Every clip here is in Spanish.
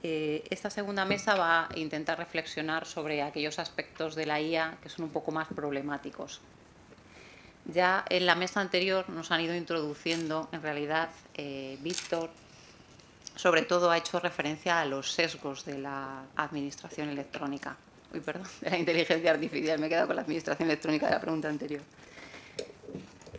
Esta segunda mesa va a intentar reflexionar sobre aquellos aspectos de la IA que son un poco más problemáticos. Ya en la mesa anterior nos han ido introduciendo, en realidad, Víctor, sobre todo ha hecho referencia a los sesgos de la administración electrónica. Uy, perdón, de la inteligencia artificial, me he quedado con la administración electrónica de la pregunta anterior.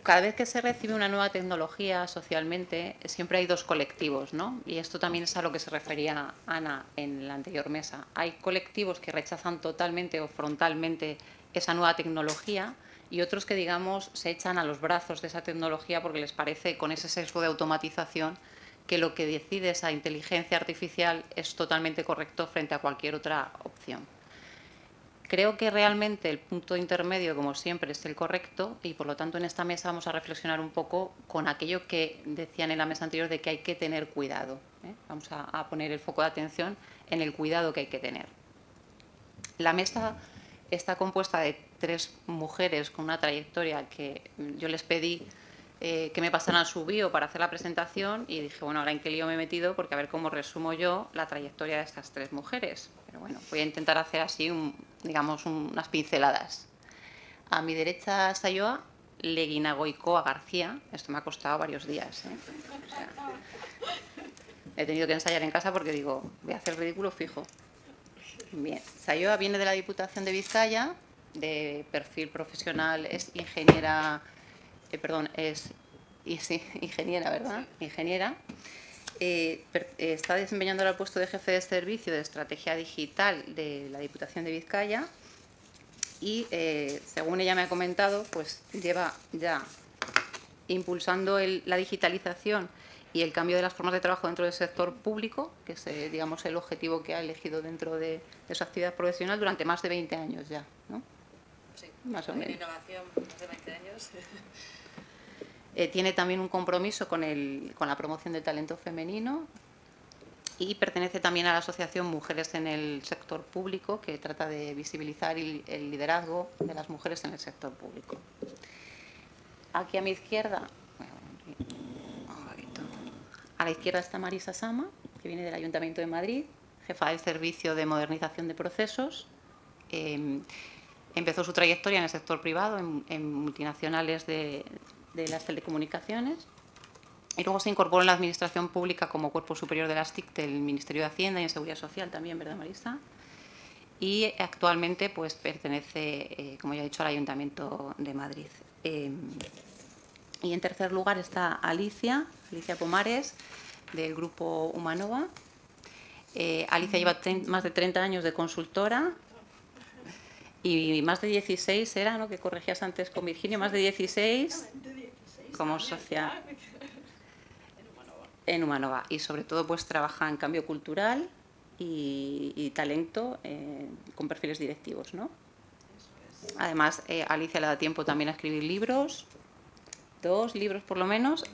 Cada vez que se recibe una nueva tecnología socialmente, siempre hay dos colectivos, ¿no? Y esto también es a lo que se refería Ana en la anterior mesa. Hay colectivos que rechazan totalmente o frontalmente esa nueva tecnología y otros que, digamos, se echan a los brazos de esa tecnología porque les parece, con ese sesgo de automatización, que lo que decide esa inteligencia artificial es totalmente correcto frente a cualquier otra opción. Creo que realmente el punto intermedio, como siempre, es el correcto y, por lo tanto, en esta mesa vamos a reflexionar un poco con aquello que decían en la mesa anterior de que hay que tener cuidado. Vamos a poner el foco de atención en el cuidado que hay que tener. La mesa está compuesta de 3 mujeres con una trayectoria que yo les pedí que me pasaran su bio para hacer la presentación y dije, bueno, ahora en qué lío me he metido porque a ver cómo resumo yo la trayectoria de estas 3 mujeres. Pero bueno, voy a intentar hacer así, digamos, unas pinceladas. A mi derecha Sayoa Leguinagoicoa García. Esto me ha costado varios días. O sea, he tenido que ensayar en casa porque digo, voy a hacer ridículo fijo. Bien, Sayoa viene de la Diputación de Vizcaya, de perfil profesional, es ingeniera, ingeniera, ¿verdad? Sí. Ingeniera. Está desempeñando el puesto de jefe de servicio de estrategia digital de la Diputación de Vizcaya y, según ella me ha comentado, pues lleva ya impulsando la digitalización y el cambio de las formas de trabajo dentro del sector público, que es, digamos, el objetivo que ha elegido dentro de su actividad profesional durante más de 20 años ya, ¿no? Sí, más o menos. En innovación, más de 20 años. Tiene también un compromiso con la promoción del talento femenino y pertenece también a la asociación Mujeres en el Sector Público, que trata de visibilizar el liderazgo de las mujeres en el sector público. Aquí a mi izquierda, a la izquierda está Marisa Sama, que viene del Ayuntamiento de Madrid, jefa del Servicio de Modernización de Procesos. Empezó su trayectoria en el sector privado, en multinacionales de las telecomunicaciones, y luego se incorporó en la Administración Pública como Cuerpo Superior de las TIC del Ministerio de Hacienda y en Seguridad Social también, ¿verdad, Marisa? Y actualmente pues pertenece, como ya he dicho, al Ayuntamiento de Madrid. Y en tercer lugar está Alicia Pomares, del Grupo Humanova. Alicia lleva más de 30 años de consultora y más de 16 era, ¿no?, que corregías antes con Virginia, más de 16 como socia en Humanova. Y sobre todo pues trabaja en cambio cultural y talento con perfiles directivos, ¿no? Además, Alicia le da tiempo también a escribir libros, 2 libros por lo menos,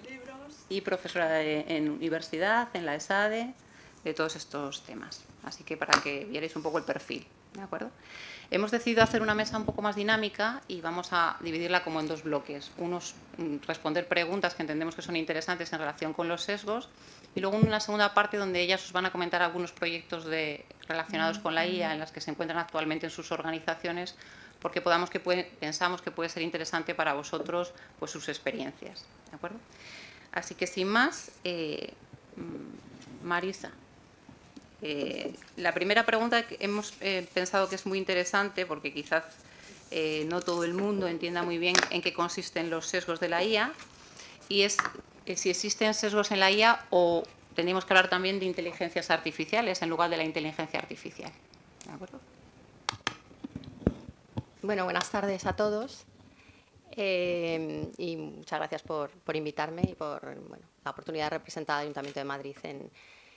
y profesora en universidad, en la ESADE, de todos estos temas. Así que para que vierais un poco el perfil, ¿de acuerdo? Hemos decidido hacer una mesa un poco más dinámica y vamos a dividirla como en 2 bloques. Unos, responder preguntas que entendemos que son interesantes en relación con los sesgos, y luego una segunda parte donde ellas os van a comentar algunos proyectos relacionados con la IA en las que se encuentran actualmente en sus organizaciones, porque pensamos que puede ser interesante para vosotros pues sus experiencias, ¿de acuerdo? Así que sin más, Marisa, la primera pregunta que hemos pensado que es muy interesante, porque quizás no todo el mundo entienda muy bien en qué consisten los sesgos de la IA, y es si existen sesgos en la IA o tenemos que hablar también de inteligencias artificiales en lugar de la inteligencia artificial. ¿De acuerdo? Bueno, buenas tardes a todos y muchas gracias por invitarme y por la oportunidad de representar al Ayuntamiento de Madrid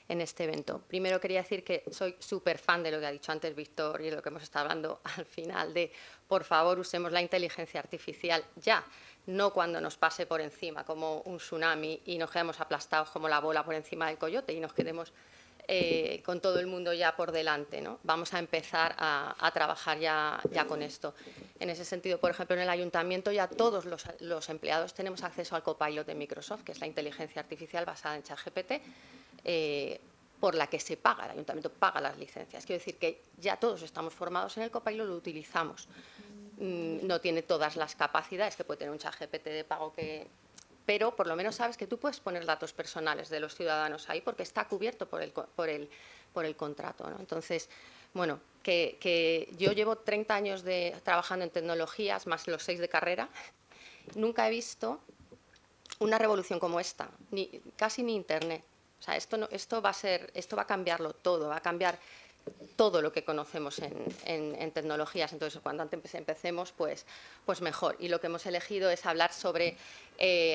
en este evento. Primero quería decir que soy súper fan de lo que ha dicho antes Víctor y de lo que hemos estado hablando al final de, por favor, usemos la inteligencia artificial ya, no cuando nos pase por encima como un tsunami y nos quedemos aplastados como la bola por encima del coyote y nos quedemos con todo el mundo ya por delante, ¿no? Vamos a empezar a trabajar ya con esto. En ese sentido, por ejemplo, en el Ayuntamiento ya todos los empleados tenemos acceso al Copilot de Microsoft, que es la inteligencia artificial basada en ChatGPT. por la que se paga, el ayuntamiento paga las licencias. Quiero decir que ya todos estamos formados en el Copilot, lo utilizamos. No tiene todas las capacidades que puede tener un ChatGPT de pago, pero por lo menos sabes que tú puedes poner datos personales de los ciudadanos ahí porque está cubierto por el contrato, ¿no? Entonces, bueno, que yo llevo 30 años trabajando en tecnologías, más los 6 de carrera, nunca he visto una revolución como esta, casi ni Internet. O sea, esto va a cambiarlo todo, va a cambiar todo lo que conocemos en tecnologías. Entonces, cuando antes empecemos, pues mejor. Y lo que hemos elegido es hablar sobre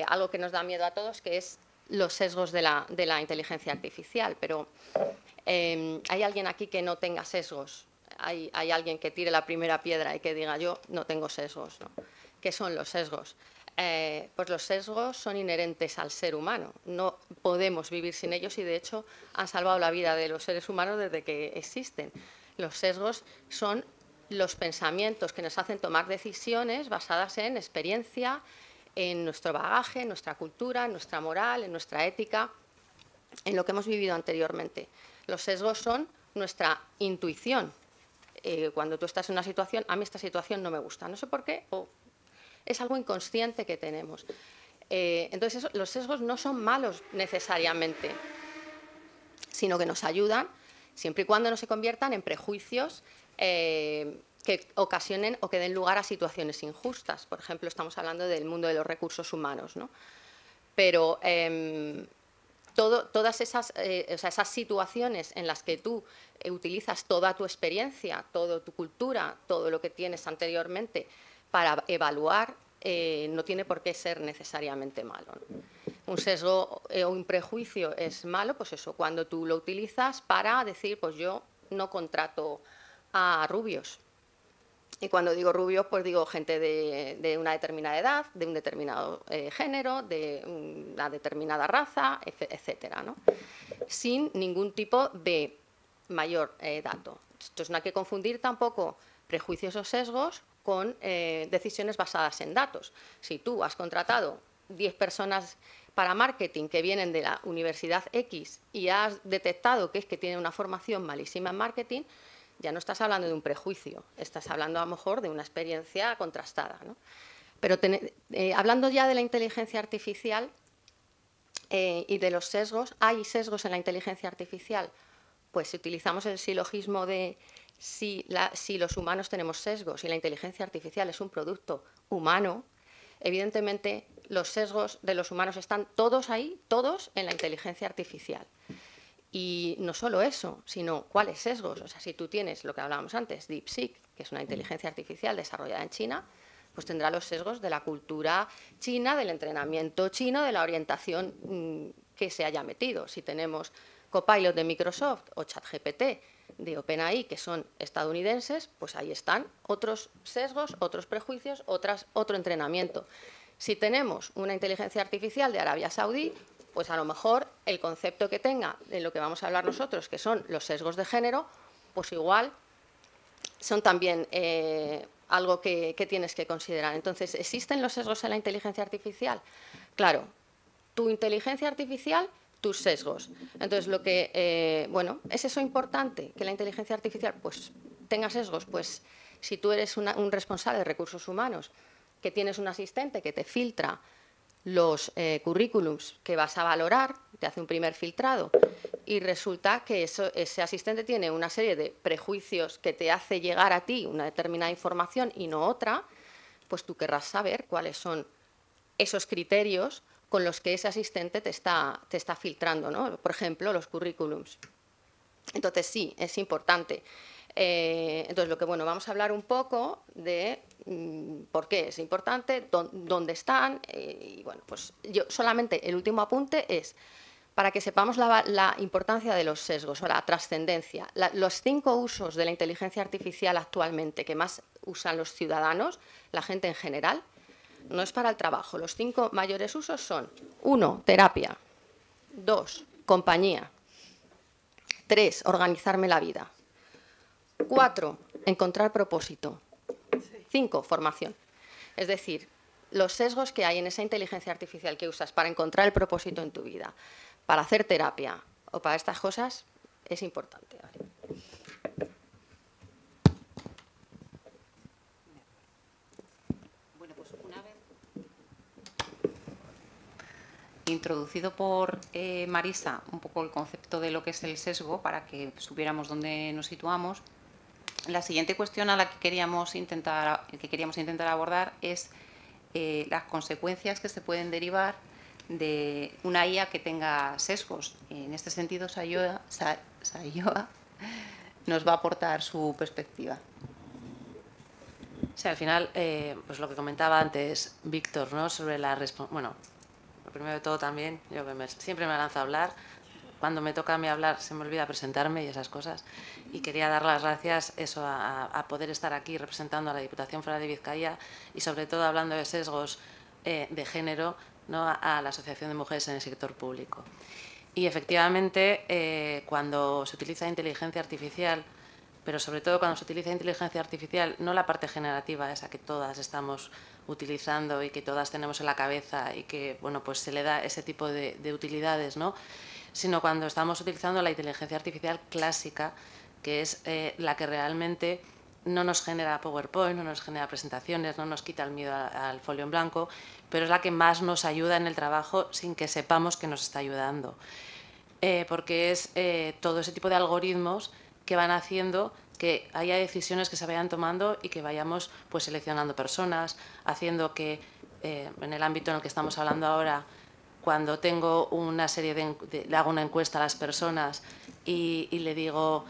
algo que nos da miedo a todos, que es los sesgos de la inteligencia artificial. Pero ¿hay alguien aquí que no tenga sesgos? ¿Hay alguien que tire la primera piedra y que diga yo no tengo sesgos, ¿no? ¿Qué son los sesgos? Pues los sesgos son inherentes al ser humano, no podemos vivir sin ellos y de hecho han salvado la vida de los seres humanos desde que existen. Los sesgos son los pensamientos que nos hacen tomar decisiones basadas en experiencia, en nuestro bagaje, en nuestra cultura, en nuestra moral, en nuestra ética, en lo que hemos vivido anteriormente. Los sesgos son nuestra intuición. Cuando tú estás en una situación, a mí esta situación no me gusta, no sé por qué, es algo inconsciente que tenemos. Entonces, los sesgos no son malos necesariamente, sino que nos ayudan siempre y cuando no se conviertan en prejuicios que ocasionen o que den lugar a situaciones injustas. Por ejemplo, estamos hablando del mundo de los recursos humanos, ¿no? Pero todas esas situaciones en las que tú utilizas toda tu experiencia, toda tu cultura, todo lo que tienes anteriormente para evaluar, no tiene por qué ser necesariamente malo, ¿no? Un sesgo o un prejuicio es malo, pues eso, cuando tú lo utilizas para decir, pues yo no contrato a rubios. Y cuando digo rubios, pues digo gente de una determinada edad, de un determinado género, de una determinada raza, etcétera, ¿no? Sin ningún tipo de mayor dato. Entonces no hay que confundir tampoco prejuicios o sesgos con decisiones basadas en datos. Si tú has contratado 10 personas para marketing que vienen de la Universidad X y has detectado que tienen una formación malísima en marketing, ya no estás hablando de un prejuicio, estás hablando a lo mejor de una experiencia contrastada, ¿no? Pero hablando ya de la inteligencia artificial y de los sesgos, ¿hay sesgos en la inteligencia artificial? Pues si utilizamos el silogismo de si los humanos tenemos sesgos y la inteligencia artificial es un producto humano, evidentemente los sesgos de los humanos están todos ahí, todos en la inteligencia artificial. Y no solo eso, sino cuáles sesgos. O sea, si tú tienes lo que hablábamos antes, DeepSeek, que es una inteligencia artificial desarrollada en China, pues tendrá los sesgos de la cultura china, del entrenamiento chino, de la orientación que se haya metido. Si tenemos Copilot de Microsoft o ChatGPT de OpenAI, que son estadounidenses, pues ahí están otros sesgos, otros prejuicios, otro entrenamiento. Si tenemos una inteligencia artificial de Arabia Saudí, pues a lo mejor el concepto que tenga de lo que vamos a hablar nosotros, que son los sesgos de género, pues igual son también algo que tienes que considerar. Entonces, ¿existen los sesgos en la inteligencia artificial? Claro, tu inteligencia artificial, tus sesgos. Entonces, ¿es eso importante? Que la inteligencia artificial pues tenga sesgos. Pues si tú eres un responsable de recursos humanos, que tienes un asistente que te filtra los currículums que vas a valorar, te hace un primer filtrado y resulta que ese asistente tiene una serie de prejuicios que te hace llegar a ti una determinada información y no otra, pues tú querrás saber cuáles son esos criterios con los que ese asistente te está filtrando, ¿no? Por ejemplo, los currículums. Entonces sí, es importante. Entonces, vamos a hablar un poco de por qué es importante, dónde están, y bueno, pues yo solamente el último apunte es para que sepamos la importancia de los sesgos o la trascendencia. Los 5 usos de la inteligencia artificial actualmente que más usan los ciudadanos, la gente en general, no es para el trabajo. Los 5 mayores usos son: 1, terapia; 2, compañía; 3, organizarme la vida; 4, encontrar propósito; 5, formación. Es decir, los sesgos que hay en esa inteligencia artificial que usas para encontrar el propósito en tu vida, para hacer terapia o para estas cosas, es importante. ¿Vale? Bueno, pues una vez introducido por Marisa un poco el concepto de lo que es el sesgo, para que supiéramos dónde nos situamos, la siguiente cuestión a la que queríamos intentar abordar es las consecuencias que se pueden derivar de una IA que tenga sesgos. En este sentido, Sayoa nos va a aportar su perspectiva. Sí, al final, pues lo que comentaba antes Víctor, ¿no? Sobre la bueno, lo primero de todo también, yo que siempre me lanzo a hablar. Cuando me toca a mí hablar se me olvida presentarme y esas cosas. Y quería dar las gracias a poder estar aquí representando a la Diputación Foral de Vizcaya y sobre todo hablando de sesgos de género, ¿no? A la Asociación de Mujeres en el Sector Público. Y efectivamente, cuando se utiliza inteligencia artificial, pero sobre todo cuando se utiliza inteligencia artificial, no la parte generativa, esa que todas estamos utilizando y que todas tenemos en la cabeza y que, bueno, pues se le da ese tipo de utilidades, ¿no? Sino cuando estamos utilizando la inteligencia artificial clásica, que es la que realmente no nos genera PowerPoint, no nos genera presentaciones, no nos quita el miedo al folio en blanco, pero es la que más nos ayuda en el trabajo sin que sepamos que nos está ayudando. Porque es todo ese tipo de algoritmos que van haciendo que haya decisiones que se vayan tomando y que vayamos pues seleccionando personas, haciendo que en el ámbito en el que estamos hablando ahora, cuando tengo una serie le hago una encuesta a las personas y le digo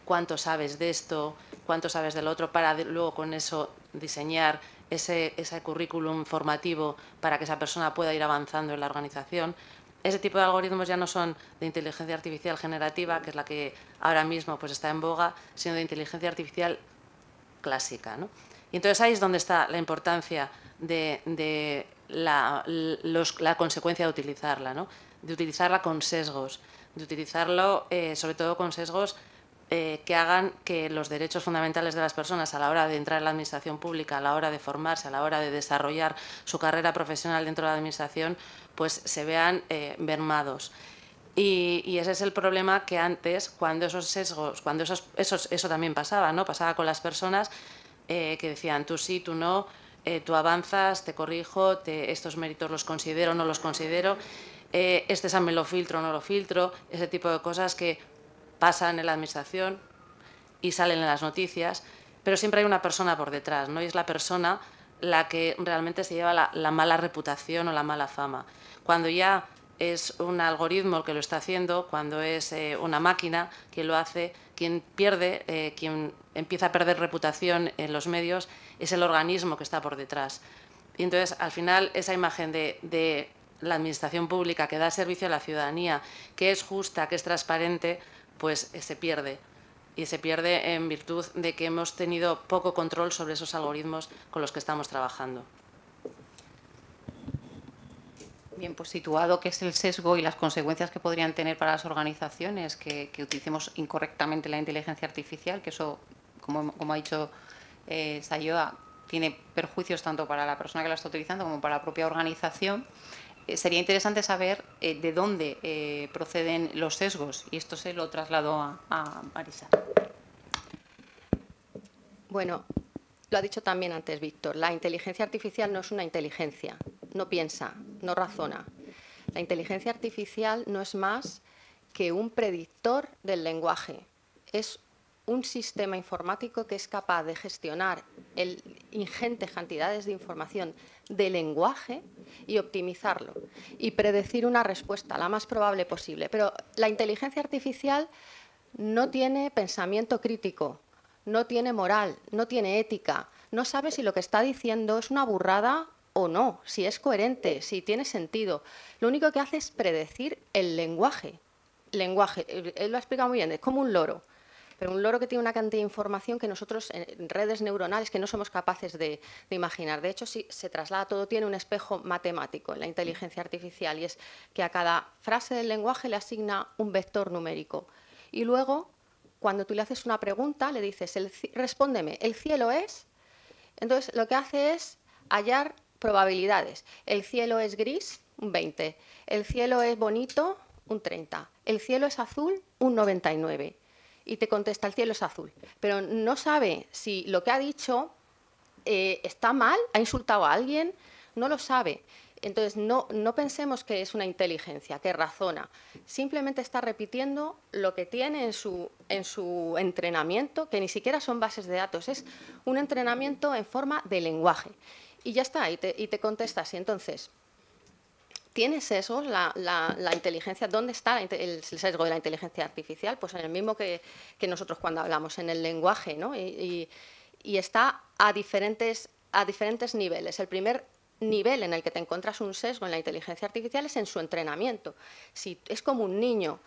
cuánto sabes de esto, cuánto sabes del otro, para luego con eso diseñar ese currículum formativo para que esa persona pueda ir avanzando en la organización. Ese tipo de algoritmos ya no son de inteligencia artificial generativa, que es la que ahora mismo pues está en boga, sino de inteligencia artificial clásica, ¿no? Y entonces ahí es donde está la importancia de la consecuencia de utilizarla, ¿no? De utilizarla con sesgos, de utilizarlo sobre todo con sesgos que hagan que los derechos fundamentales de las personas a la hora de entrar en la administración pública, a la hora de formarse, a la hora de desarrollar su carrera profesional dentro de la administración, pues se vean mermados. Y ese es el problema que antes, cuando esos sesgos, cuando eso también pasaba, ¿no? Pasaba con las personas que decían tú sí, tú no, tú avanzas, te corrijo, estos méritos los considero, no los considero, este examen lo filtro, no lo filtro, ese tipo de cosas que pasan en la administración y salen en las noticias, pero siempre hay una persona por detrás, ¿no? Y es la persona la que realmente se lleva la mala reputación o la mala fama. Cuando ya es un algoritmo el que lo está haciendo, cuando es una máquina quien lo hace, quien pierde, quien empieza a perder reputación en los medios, es el organismo que está por detrás. Y entonces, al final, esa imagen de la administración pública que da servicio a la ciudadanía, que es justa, que es transparente, pues se pierde. Y se pierde en virtud de que hemos tenido poco control sobre esos algoritmos con los que estamos trabajando. Bien, pues situado qué es el sesgo y las consecuencias que podrían tener para las organizaciones que utilicemos incorrectamente la inteligencia artificial, que eso, como ha dicho Sayoa, tiene perjuicios tanto para la persona que la está utilizando como para la propia organización. Sería interesante saber de dónde proceden los sesgos, y esto se lo traslado a Marisa. Bueno, lo ha dicho también antes Víctor, la inteligencia artificial no es una inteligencia, no piensa, no razona. La inteligencia artificial no es más que un predictor del lenguaje, es un sistema informático que es capaz de gestionar ingentes cantidades de información de lenguaje y optimizarlo y predecir una respuesta la más probable posible. Pero la inteligencia artificial no tiene pensamiento crítico, no tiene moral, no tiene ética, no sabe si lo que está diciendo es una burrada o no, si es coherente, si tiene sentido. Lo único que hace es predecir el lenguaje. Él lo ha explicado muy bien, es como un loro. Pero un loro que tiene una cantidad de información que nosotros, en redes neuronales, que no somos capaces de imaginar. De hecho, si se traslada todo, tiene un espejo matemático en la inteligencia artificial, y es que a cada frase del lenguaje le asigna un vector numérico. Y luego, cuando tú le haces una pregunta, le dices, respóndeme, ¿el cielo es? Entonces, lo que hace es hallar probabilidades. El cielo es gris, un 20. El cielo es bonito, un 30. El cielo es azul, un 99. Y te contesta, el cielo es azul. Pero no sabe si lo que ha dicho está mal, ha insultado a alguien, no lo sabe. Entonces, no pensemos que es una inteligencia, que razona. Simplemente está repitiendo lo que tiene en su entrenamiento, que ni siquiera son bases de datos, es un entrenamiento en forma de lenguaje. Y ya está, y te contesta así. Entonces, ¿tiene sesgos la inteligencia? ¿Dónde está el sesgo de la inteligencia artificial? Pues en el mismo que nosotros cuando hablamos, en el lenguaje, ¿no? Y está a diferentes niveles. El primer nivel en el que te encuentras un sesgo en la inteligencia artificial es en su entrenamiento. Si es como un niño,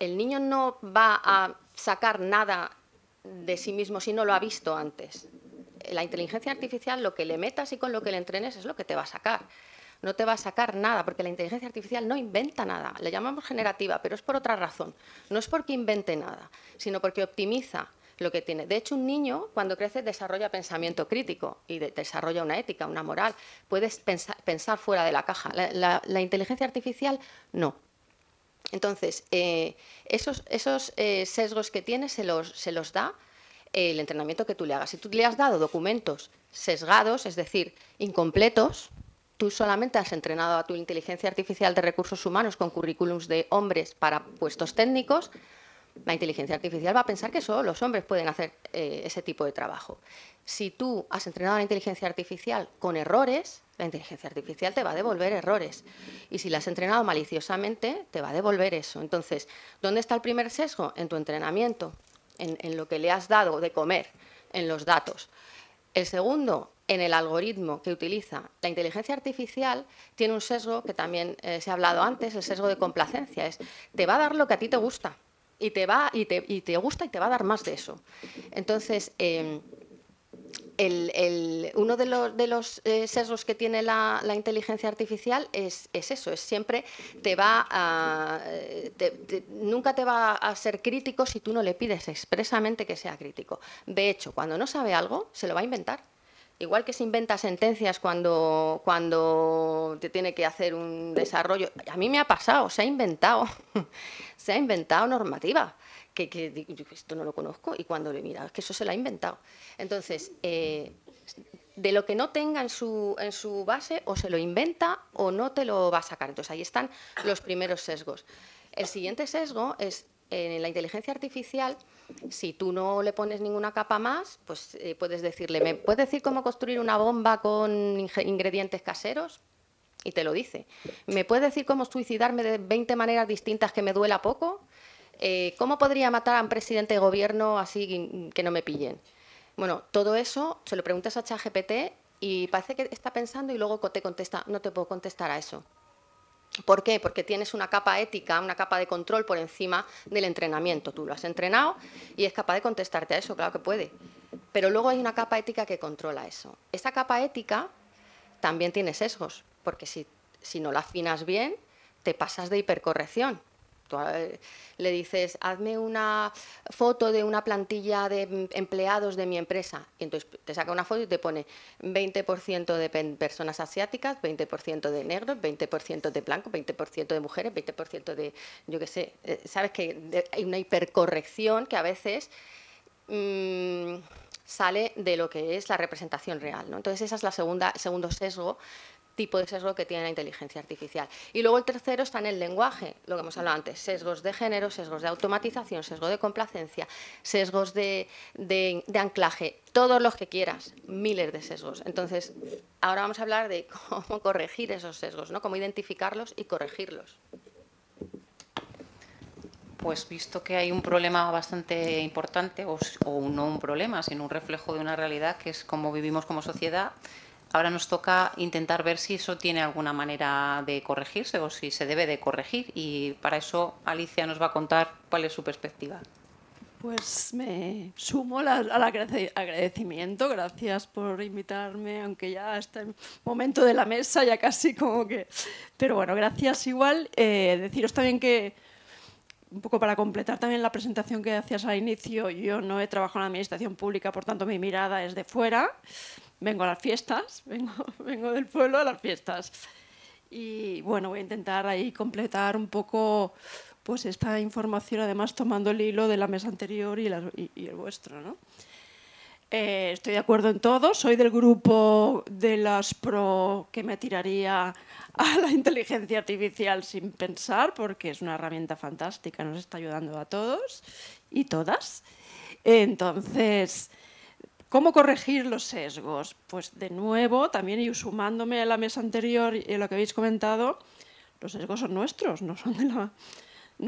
el niño no va a sacar nada de sí mismo si no lo ha visto antes. La inteligencia artificial, lo que le metas y con lo que le entrenes es lo que te va a sacar. No te va a sacar nada, porque la inteligencia artificial no inventa nada. Le llamamos generativa, pero es por otra razón. No es porque invente nada, sino porque optimiza lo que tiene. De hecho, un niño, cuando crece, desarrolla pensamiento crítico y desarrolla una ética, una moral. Puedes pensar fuera de la caja. La inteligencia artificial, no. Entonces, esos sesgos que tiene se los da el entrenamiento que tú le hagas. Si tú le has dado documentos sesgados, es decir, incompletos, tú solamente has entrenado a tu inteligencia artificial de recursos humanos con currículums de hombres para puestos técnicos, la inteligencia artificial va a pensar que solo los hombres pueden hacer ese tipo de trabajo. Si tú has entrenado a la inteligencia artificial con errores, la inteligencia artificial te va a devolver errores. Y si la has entrenado maliciosamente, te va a devolver eso. Entonces, ¿dónde está el primer sesgo? En tu entrenamiento, en lo que le has dado de comer, en los datos. El segundo, en el algoritmo que utiliza. La inteligencia artificial tiene un sesgo que también se ha hablado antes, el sesgo de complacencia. Te va a dar lo que a ti te gusta. Y te gusta y te va a dar más de eso. Entonces, uno de los sesgos que tiene la inteligencia artificial es eso, es siempre nunca te va a ser crítico si tú no le pides expresamente que sea crítico. De hecho, cuando no sabe algo, se lo va a inventar. Igual que se inventa sentencias cuando te tiene que hacer un desarrollo. A mí me ha pasado, se ha inventado normativa, que esto no lo conozco, y cuando le mira, es que eso se lo ha inventado. Entonces, de lo que no tenga en su base, o se lo inventa o no te lo va a sacar. Entonces, ahí están los primeros sesgos. El siguiente sesgo es, en la inteligencia artificial, si tú no le pones ninguna capa más, pues puedes decirle, ¿me puedes decir cómo construir una bomba con ingredientes caseros? Y te lo dice. ¿Me puedes decir cómo suicidarme de 20 maneras distintas que me duela poco? ¿Cómo podría matar a un presidente de gobierno así que no me pillen? Bueno, todo eso se lo preguntas a ChatGPT y parece que está pensando y luego te contesta, no te puedo contestar a eso. ¿Por qué? Porque tienes una capa ética, una capa de control por encima del entrenamiento. Tú lo has entrenado y es capaz de contestarte a eso, claro que puede. Pero luego hay una capa ética que controla eso. Esa capa ética también tiene sesgos, porque si no la afinas bien, te pasas de hipercorrección. Tú le dices, hazme una foto de una plantilla de empleados de mi empresa. Y entonces te saca una foto y te pone 20% de personas asiáticas, 20% de negros, 20% de blancos, 20% de mujeres, 20% de, yo qué sé. Sabes que hay una hipercorrección que a veces sale de lo que es la representación real, ¿no? Entonces esa es el segundo tipo de sesgo que tiene la inteligencia artificial. Y luego el tercero está en el lenguaje, lo que hemos hablado antes, sesgos de género, sesgos de automatización, sesgo de complacencia, sesgos de anclaje, todos los que quieras, miles de sesgos. Entonces, ahora vamos a hablar de cómo corregir esos sesgos, ¿no? Cómo identificarlos y corregirlos. Pues visto que hay un problema bastante importante, o no un problema, sino un reflejo de una realidad, que es cómo vivimos como sociedad, ahora nos toca intentar ver si eso tiene alguna manera de corregirse o si se debe de corregir. Y para eso Alicia nos va a contar cuál es su perspectiva. Pues me sumo al agradecimiento. Gracias por invitarme, aunque ya está el momento de la mesa, ya casi como que... Pero bueno, gracias igual. Deciros también que, un poco para completar también la presentación que hacías al inicio, yo no he trabajado en la administración pública, por tanto mi mirada es de fuera. Vengo a las fiestas, vengo del pueblo a las fiestas. Y bueno, voy a intentar ahí completar un poco pues esta información, además tomando el hilo de la mesa anterior y el vuestro, ¿no? Estoy de acuerdo en todo, soy del grupo de las pro que me tiraría a la inteligencia artificial sin pensar, porque es una herramienta fantástica, nos está ayudando a todos y todas. Entonces, ¿cómo corregir los sesgos? Pues de nuevo, también y sumándome a la mesa anterior y a lo que habéis comentado, los sesgos son nuestros, no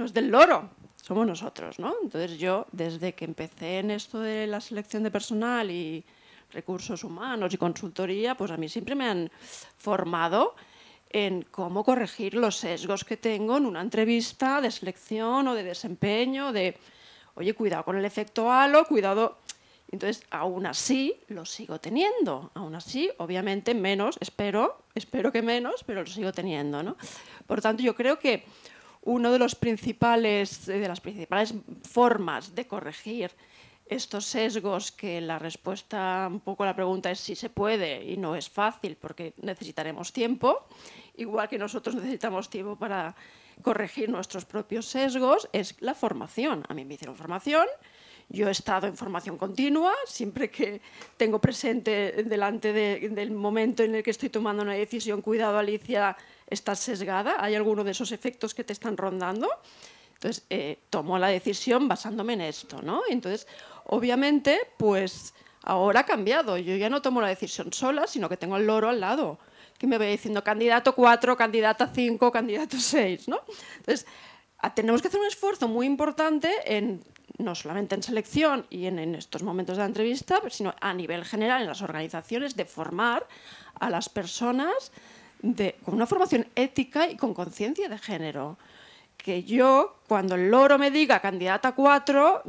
es del loro, somos nosotros, ¿no? Entonces yo, desde que empecé en esto de la selección de personal y recursos humanos y consultoría, pues a mí siempre me han formado en cómo corregir los sesgos que tengo en una entrevista de selección o de desempeño, de, oye, cuidado con el efecto halo, cuidado. Entonces, aún así, lo sigo teniendo. Aún así, obviamente, menos, espero que menos, pero lo sigo teniendo, ¿no? Por tanto, yo creo que una de las principales formas de corregir estos sesgos, que la respuesta un poco a la pregunta es si se puede y no es fácil porque necesitaremos tiempo, igual que nosotros necesitamos tiempo para corregir nuestros propios sesgos, es la formación. A mí me hicieron formación, yo he estado en formación continua, siempre que tengo presente delante del momento en el que estoy tomando una decisión, cuidado Alicia, estás sesgada, hay alguno de esos efectos que te están rondando. Entonces, tomo la decisión basándome en esto, ¿no? Entonces, obviamente, pues ahora ha cambiado. Yo ya no tomo la decisión sola, sino que tengo el loro al lado, que me va diciendo candidato 4, candidata 5, candidato 6, ¿no? Entonces, tenemos que hacer un esfuerzo muy importante no solamente en selección y en estos momentos de la entrevista, sino a nivel general en las organizaciones, de formar a las personas con una formación ética y con conciencia de género. Que yo, cuando el loro me diga candidata 4,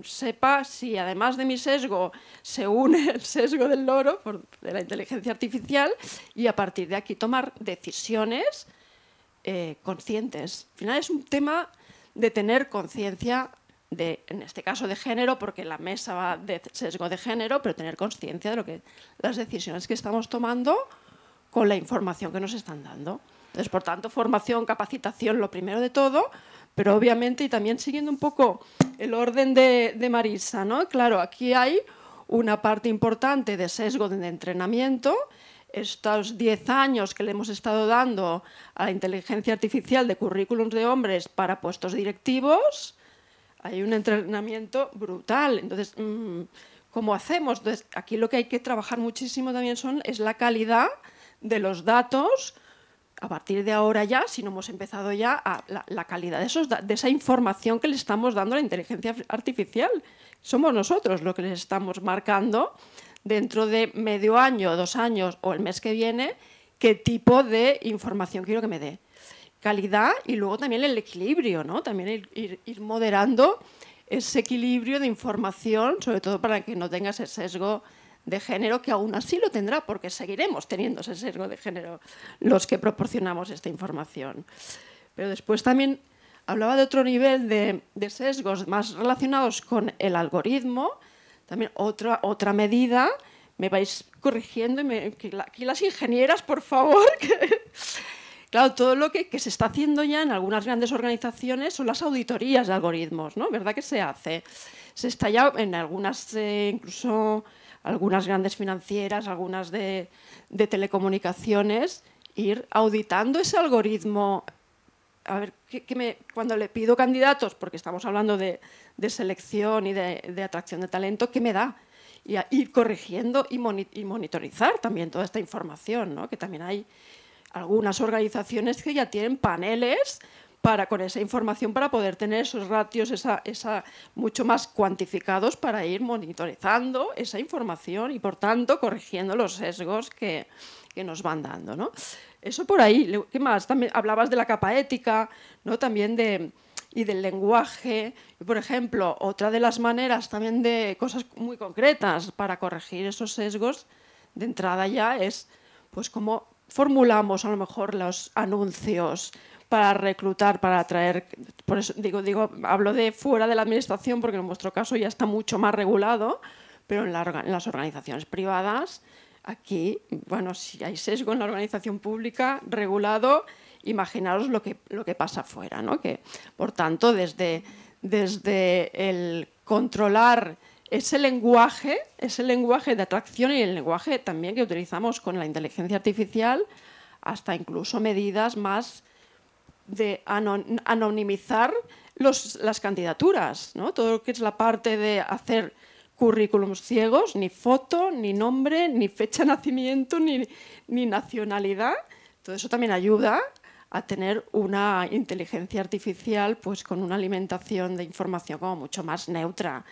sepa si además de mi sesgo se une el sesgo del loro, de la inteligencia artificial, y a partir de aquí tomar decisiones conscientes. Al final es un tema de tener conciencia, en este caso de género, porque la mesa va de sesgo de género, pero tener conciencia de las decisiones que estamos tomando con la información que nos están dando. Entonces, por tanto, formación, capacitación, lo primero de todo, pero obviamente, y también siguiendo un poco el orden de Marisa, ¿no? Claro, aquí hay una parte importante de sesgo de entrenamiento. Estos 10 años que le hemos estado dando a la inteligencia artificial de currículums de hombres para puestos directivos, hay un entrenamiento brutal. Entonces, ¿cómo hacemos? Entonces, aquí lo que hay que trabajar muchísimo también es la calidad de los datos. A partir de ahora ya, si no hemos empezado ya, la calidad de esa información que le estamos dando a la inteligencia artificial. Somos nosotros los que les estamos marcando dentro de medio año, 2 años o el mes que viene, qué tipo de información quiero que me dé. Calidad y luego también el equilibrio, ¿no? También ir moderando ese equilibrio de información, sobre todo para que no tenga ese sesgo de género, que aún así lo tendrá, porque seguiremos teniendo ese sesgo de género los que proporcionamos esta información. Pero después también hablaba de otro nivel de sesgos más relacionados con el algoritmo. También otra medida, me vais corrigiendo, aquí las ingenieras, por favor. Claro, todo lo que se está haciendo ya en algunas grandes organizaciones son las auditorías de algoritmos, ¿no? ¿Verdad que se hace? Se está ya en algunas, incluso algunas grandes financieras, algunas de telecomunicaciones, ir auditando ese algoritmo. A ver, cuando le pido candidatos, porque estamos hablando de selección y de atracción de talento, ¿qué me da? Y ir corrigiendo y monitorizar también toda esta información, ¿no? Que también hay algunas organizaciones que ya tienen paneles con esa información para poder tener esos ratios mucho más cuantificados para ir monitorizando esa información y, por tanto, corrigiendo los sesgos que nos van dando, ¿no? Eso por ahí. ¿Qué más? También hablabas de la capa ética, ¿no? También y del lenguaje. Y, por ejemplo, otra de las maneras también de cosas muy concretas para corregir esos sesgos de entrada ya es pues cómo formulamos a lo mejor los anuncios para reclutar, para atraer. Por eso hablo de fuera de la administración, porque en vuestro caso ya está mucho más regulado, pero en las organizaciones privadas Aquí, bueno, si hay sesgo en la organización pública regulado, imaginaros lo que pasa afuera, ¿no? Que, por tanto, desde el controlar ese lenguaje de atracción y el lenguaje también que utilizamos con la inteligencia artificial, hasta incluso medidas más de anonimizar las candidaturas, ¿no? Todo lo que es la parte de hacer currículums ciegos, ni foto, ni nombre, ni fecha de nacimiento, ni nacionalidad. Todo eso también ayuda a tener una inteligencia artificial pues con una alimentación de información como mucho más neutra.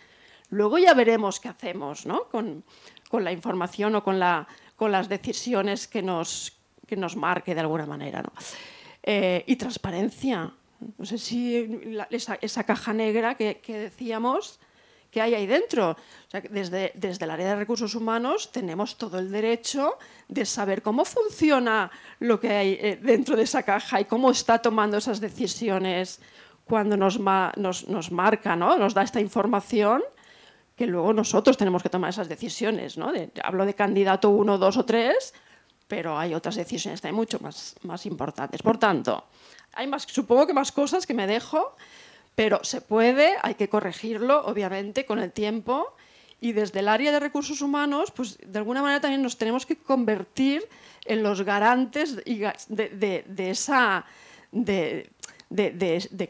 Luego ya veremos qué hacemos, ¿no? con la información o con las decisiones que nos marque de alguna manera, ¿no? Y transparencia. No sé si esa caja negra que decíamos que hay ahí dentro. O sea, desde el área de recursos humanos tenemos todo el derecho de saber cómo funciona lo que hay dentro de esa caja y cómo está tomando esas decisiones cuando nos marca, ¿no? Nos da esta información, que luego nosotros tenemos que tomar esas decisiones, ¿no? Hablo de candidato 1, 2 o 3, pero hay otras decisiones también mucho más importantes. Por tanto, supongo que más cosas que me dejo, pero se puede, hay que corregirlo, obviamente, con el tiempo. Y desde el área de recursos humanos, pues de alguna manera también nos tenemos que convertir en los garantes de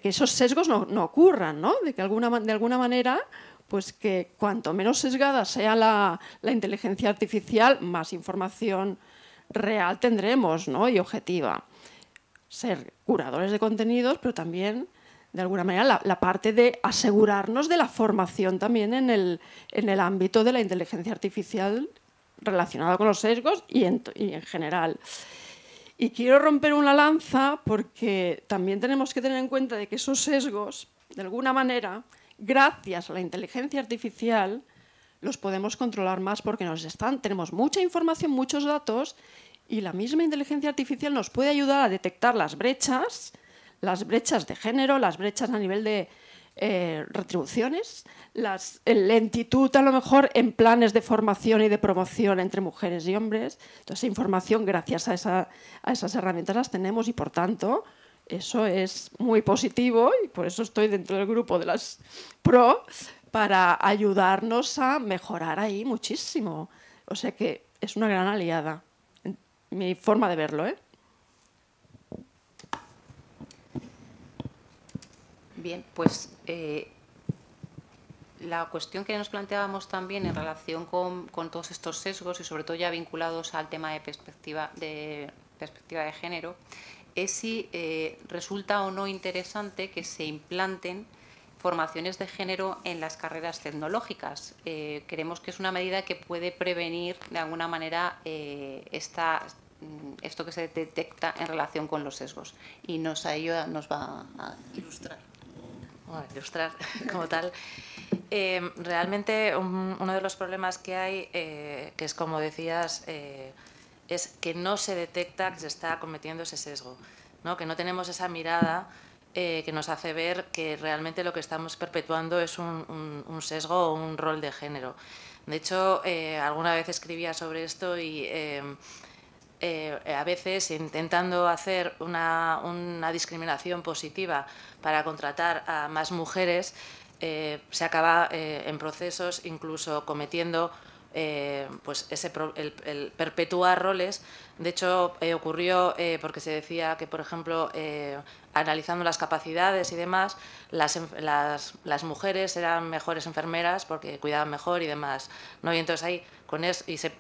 que esos sesgos no ocurran, ¿no? De que de alguna manera, pues que cuanto menos sesgada sea la inteligencia artificial, más información real tendremos, ¿no? Y objetiva. Ser curadores de contenidos, pero también, de alguna manera, la parte de asegurarnos de la formación también en el ámbito de la inteligencia artificial relacionada con los sesgos y en general. Y quiero romper una lanza porque también tenemos que tener en cuenta de que esos sesgos, de alguna manera, gracias a la inteligencia artificial, los podemos controlar más porque tenemos mucha información, muchos datos, y la misma inteligencia artificial nos puede ayudar a detectar las brechas de género, las brechas a nivel de retribuciones, lentitud a lo mejor en planes de formación y de promoción entre mujeres y hombres. Toda esa información, gracias a esas herramientas, las tenemos y, por tanto, eso es muy positivo y por eso estoy dentro del grupo de las pro para ayudarnos a mejorar ahí muchísimo. O sea que es una gran aliada, mi forma de verlo, ¿eh? Bien, pues la cuestión que nos planteábamos también en relación con todos estos sesgos y sobre todo ya vinculados al tema de perspectiva de género es si resulta o no interesante que se implanten formaciones de género en las carreras tecnológicas. Creemos que es una medida que puede prevenir de alguna manera esto que se detecta en relación con los sesgos. Y nos va a ilustrar. Bueno, ilustrar como tal. Realmente uno de los problemas que hay, que es como decías, es que no se detecta que se está cometiendo ese sesgo, ¿no? Que no tenemos esa mirada que nos hace ver que realmente lo que estamos perpetuando es un sesgo o un rol de género. De hecho, alguna vez escribía sobre esto y a veces intentando hacer una discriminación positiva para contratar a más mujeres, se acaba en procesos incluso cometiendo pues el perpetuar roles. De hecho, ocurrió porque se decía que, por ejemplo, analizando las capacidades y demás, las mujeres eran mejores enfermeras porque cuidaban mejor y demás, ¿no? Y entonces ahí se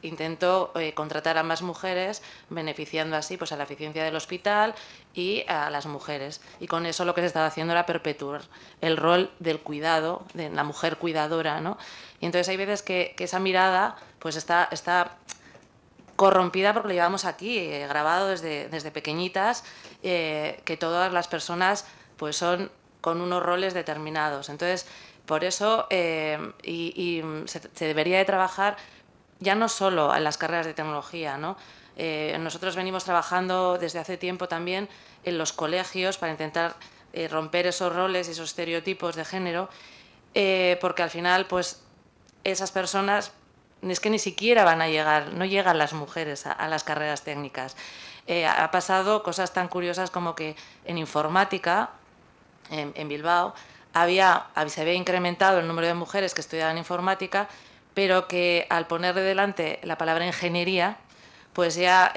intentó contratar a más mujeres, beneficiando así pues a la eficiencia del hospital y a las mujeres. Y con eso lo que se estaba haciendo era perpetuar el rol del cuidado, de la mujer cuidadora, ¿no? Y entonces hay veces que esa mirada pues está corrompida porque lo llevamos aquí, grabado desde pequeñitas, que todas las personas pues son con unos roles determinados. Entonces, por eso se debería de trabajar ya no solo en las carreras de tecnología, ¿no? Nosotros venimos trabajando desde hace tiempo también en los colegios para intentar romper esos roles y esos estereotipos de género, porque al final pues esas personas es que ni siquiera van a llegar, no llegan las mujeres a las carreras técnicas. Ha pasado cosas tan curiosas como que en informática, en Bilbao, se había incrementado el número de mujeres que estudiaban informática, pero que al ponerle delante la palabra ingeniería, pues ya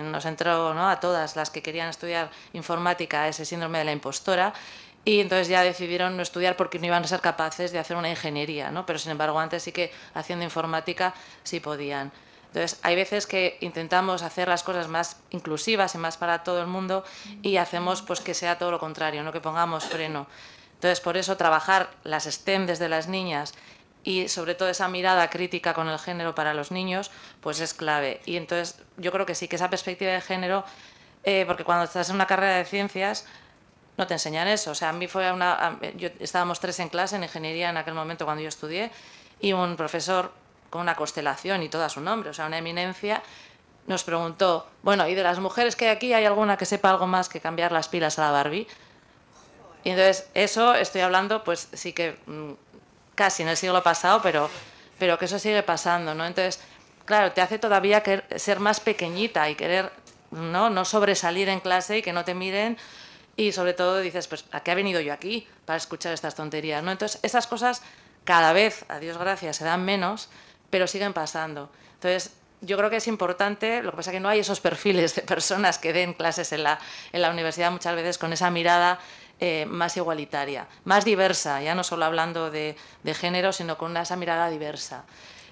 nos entró, ¿no?, a todas las que querían estudiar informática ese síndrome de la impostora, y entonces ya decidieron no estudiar porque no iban a ser capaces de hacer una ingeniería, ¿no? Pero sin embargo antes sí que haciendo informática sí podían. Entonces hay veces que intentamos hacer las cosas más inclusivas y más para todo el mundo y hacemos pues que sea todo lo contrario, no que pongamos freno. Entonces por eso trabajar las STEM desde las niñas y sobre todo esa mirada crítica con el género para los niños pues es clave. Y entonces yo creo que sí que esa perspectiva de género, porque cuando estás en una carrera de ciencias no te enseñan eso. O sea, a mí estábamos 3 en clase en ingeniería en aquel momento cuando yo estudié, y un profesor con una constelación y todo a su nombre, o sea, una eminencia, nos preguntó, bueno, ¿y de las mujeres que hay aquí hay alguna que sepa algo más que cambiar las pilas a la Barbie? Y entonces eso estoy hablando, pues sí que casi en el siglo pasado, pero que eso sigue pasando, ¿no? Entonces, claro, te hace todavía querer ser más pequeñita y querer no sobresalir en clase y que no te miren. Y sobre todo dices, pues, ¿a qué he venido yo aquí para escuchar estas tonterías, ¿no? Entonces, esas cosas cada vez, a Dios gracias, se dan menos, pero siguen pasando. Entonces, yo creo que es importante, lo que pasa es que no hay esos perfiles de personas que den clases en la universidad muchas veces con esa mirada más igualitaria, más diversa, ya no solo hablando de género, sino con esa mirada diversa.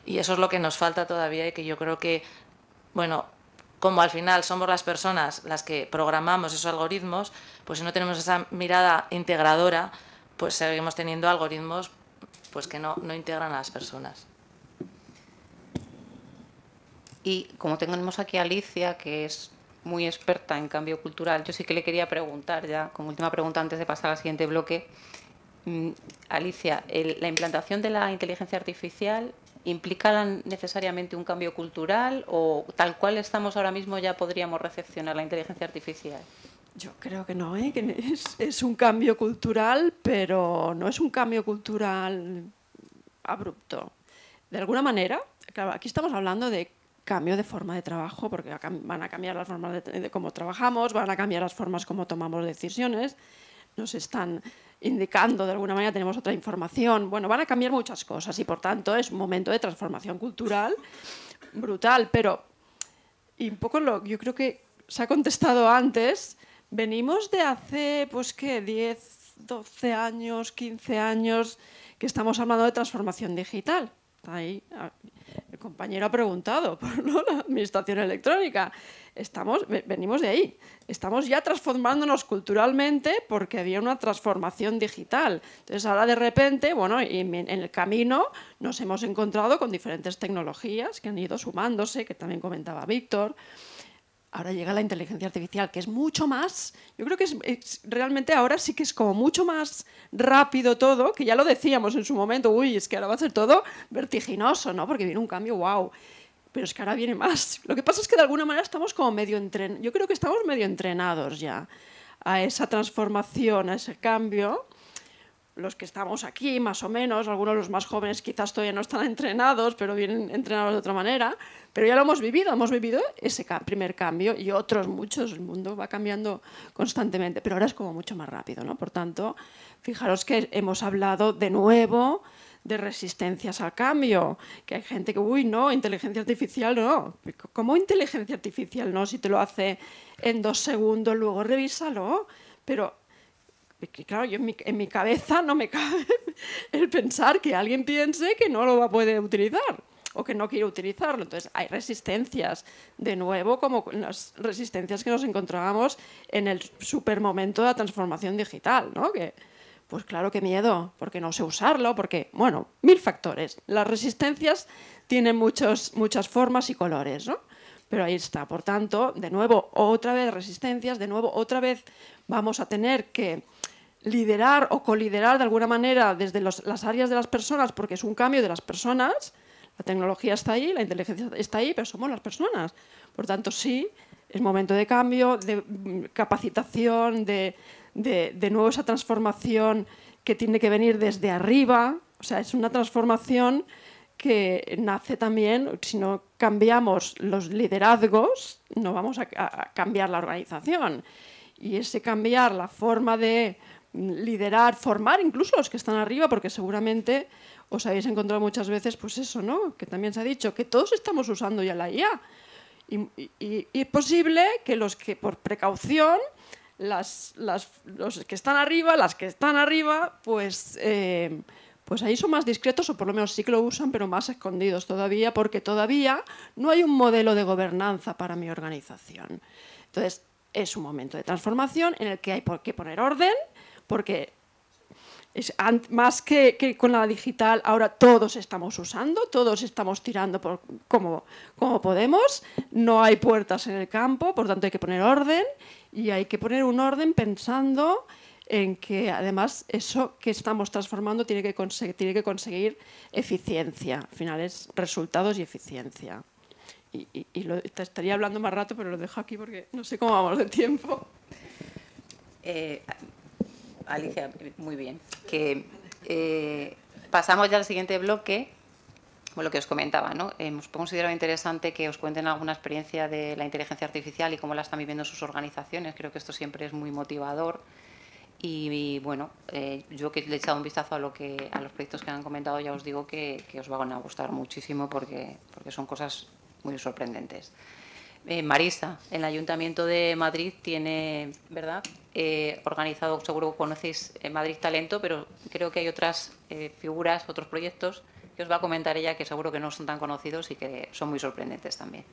Y eso es lo que nos falta todavía y que yo creo que, bueno, como al final somos las personas las que programamos esos algoritmos, pues si no tenemos esa mirada integradora, pues seguimos teniendo algoritmos pues que no integran a las personas. Y como tenemos aquí a Alicia, que es muy experta en cambio cultural, yo sí que le quería preguntar ya, como última pregunta antes de pasar al siguiente bloque. Alicia, ¿la implantación de la inteligencia artificial implica necesariamente un cambio cultural o tal cual estamos ahora mismo ya podríamos recepcionar la inteligencia artificial? Yo creo que no, que es un cambio cultural, pero no es un cambio cultural abrupto. De alguna manera, claro, aquí estamos hablando de cambio de forma de trabajo, porque van a cambiar las formas de cómo trabajamos, van a cambiar las formas como tomamos decisiones, nos están indicando de alguna manera, tenemos otra información, bueno, van a cambiar muchas cosas y por tanto es un momento de transformación cultural brutal, pero y un poco yo creo que se ha contestado antes, venimos de hace pues ¿qué? 10, 12 años, 15 años que estamos hablando de transformación digital. Ahí el compañero ha preguntado por la administración electrónica. Venimos de ahí. Estamos ya transformándonos culturalmente porque había una transformación digital. Entonces ahora de repente, bueno, en el camino nos hemos encontrado con diferentes tecnologías que han ido sumándose, que también comentaba Víctor. Ahora llega la inteligencia artificial, que es mucho más, yo creo que realmente ahora sí que es como mucho más rápido todo, que ya lo decíamos en su momento, uy, es que ahora va a ser todo vertiginoso, ¿no? Porque viene un cambio, wow, pero es que ahora viene más. Lo que pasa es que de alguna manera estamos como medio entrenados, yo creo que estamos medio entrenados ya a esa transformación, a ese cambio. Los que estamos aquí, más o menos, algunos de los más jóvenes quizás todavía no están entrenados, pero vienen entrenados de otra manera, pero ya lo hemos vivido ese primer cambio y otros muchos, el mundo va cambiando constantemente, pero ahora es como mucho más rápido, ¿no? Por tanto, fijaros que hemos hablado de nuevo de resistencias al cambio, que hay gente que, uy, no, inteligencia artificial no. ¿Cómo inteligencia artificial no? Si te lo hace en 2 segundos, luego revísalo, pero claro, yo en mi cabeza no me cabe el pensar que alguien piense que no lo va a poder utilizar o que no quiere utilizarlo. Entonces hay resistencias, de nuevo, como las resistencias que nos encontrábamos en el supermomento de la transformación digital, ¿no? Que, pues claro, qué miedo, porque no sé usarlo, porque, bueno, 1000 factores. Las resistencias tienen muchas formas y colores, ¿no? Pero ahí está. Por tanto, de nuevo, otra vez resistencias, de nuevo, otra vez vamos a tener que liderar o coliderar de alguna manera desde las áreas de las personas, porque es un cambio de las personas. La tecnología está ahí, la inteligencia está ahí, pero somos las personas. Por tanto, sí, es momento de cambio, de capacitación, de nuevo esa transformación que tiene que venir desde arriba. O sea, es una transformación que nace también, si no cambiamos los liderazgos, no vamos a cambiar la organización. Y ese cambiar la forma de liderar, formar incluso los que están arriba, porque seguramente os habéis encontrado muchas veces, pues eso, ¿no? Que también se ha dicho, que todos estamos usando ya la IA. Y es posible que los que por precaución, los que están arriba, las que están arriba, pues ahí son más discretos, o por lo menos sí que lo usan, pero más escondidos todavía, porque todavía no hay un modelo de gobernanza para mi organización. Entonces, es un momento de transformación en el que hay que poner orden, porque más que con la digital, ahora todos estamos usando, todos estamos tirando como podemos, no hay puertas en el campo, por tanto hay que poner orden, y hay que poner un orden pensando en que además eso que estamos transformando tiene que conseguir eficiencia, al final es resultados y eficiencia. Te estaría hablando más rato, pero lo dejo aquí porque no sé cómo vamos de tiempo. Alicia, muy bien. Pasamos ya al siguiente bloque, lo que os comentaba, ¿no? Hemos considerado interesante que os cuenten alguna experiencia de la inteligencia artificial y cómo la están viviendo sus organizaciones. Creo que esto siempre es muy motivador. Y bueno, yo que le he echado un vistazo a los proyectos que han comentado, ya os digo que os van a gustar muchísimo porque son cosas muy sorprendentes. Marisa, el Ayuntamiento de Madrid tiene, ¿verdad?, organizado, seguro que conocéis Madrid Talento, pero creo que hay otras figuras, otros proyectos que os va a comentar ella que seguro que no son tan conocidos y que son muy sorprendentes también.